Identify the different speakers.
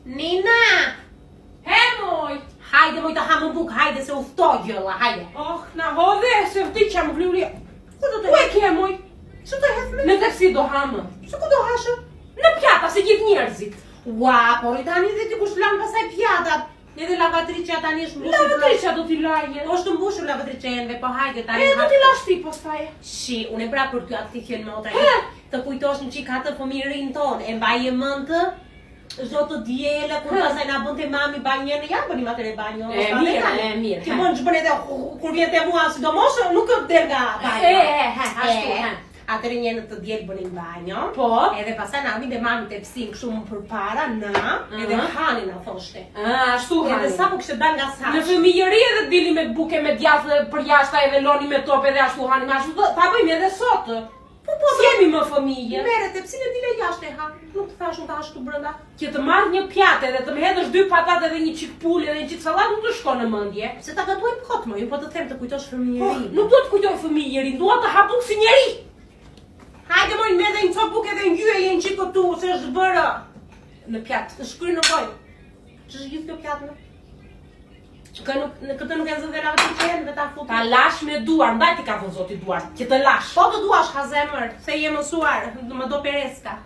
Speaker 1: Nina!
Speaker 2: He moj!
Speaker 1: Hajde moj të hamë buk, hajde se uftoj gjëlla, hajde.
Speaker 2: Oh, na hodhe, se vdiqa më vluria.
Speaker 1: Ku do të
Speaker 2: Ku e
Speaker 1: hecë?
Speaker 2: ke moj?
Speaker 1: Që të hecë me?
Speaker 2: Në taksi do hamë.
Speaker 1: Se ku do hashë?
Speaker 2: Në pjata, se gjithë njerëzit.
Speaker 1: Ua, por i tani dhe ti kush lanë pasaj pjatat. Edhe lavatriqja tani është mbushur.
Speaker 2: Lavatriqja do t'i laje.
Speaker 1: Po është mbushur lavatriqenve, po hajde tani.
Speaker 2: E, do t'i lash ti postaj.
Speaker 1: Shi, unë e pra për ty atë ti thjen motra.
Speaker 2: He?
Speaker 1: Të kujtosh në qik atë fëmirin tonë, e mbaje mend të zotë djele, kur pasaj na bënte mami banjën, ja bënim atëre banjo.
Speaker 2: Mirë.
Speaker 1: Ti bën ç'bën edhe kur vjen te mua, sidomos nuk del nga banjo.
Speaker 2: Ashtu.
Speaker 1: Atëre njënë të djelë bënin banjo.
Speaker 2: Po.
Speaker 1: Edhe pasaj na vinte mami të psin kështu më përpara, edhe hani na thoshte.
Speaker 2: Ashtu
Speaker 1: Edhe
Speaker 2: hani.
Speaker 1: sa po kishte dal nga sa.
Speaker 2: Në fëmijëri edhe dili me buke me djathë për jashta edhe loni me top edhe ashtu hani, ashtu ta bëjmë edhe sot. Po, jemi më fëmijë.
Speaker 1: Merret e psin e dile jashtë e ha. Nuk të thash unë ta hash këtu brenda.
Speaker 2: Që të marrë një pjatë edhe të më hedhësh 2 patate edhe një qik pulë edhe një qik sallat nuk të shkon në mendje.
Speaker 1: Se ta gatuaj kot më, ju po të them të kujtosh fëmijërinë.
Speaker 2: Nuk do të kujtoj fëmijërin, dua të hap bukë si njeri.
Speaker 1: Hajde moj me dhe një copë buk edhe ngjyë e një qiko tu, se është bërë.
Speaker 2: Në pjatë.
Speaker 1: Të shkryj në gojë. Që është gjithë kjo pjatë në? Këtë nuk e zë dhe lavatriqen dhe ta futë.
Speaker 2: Ta lash me duar, ndaj ti ka thënë zoti duar, që të lash.
Speaker 1: Po të duash ha zemër, se je mësuar, më do pereska.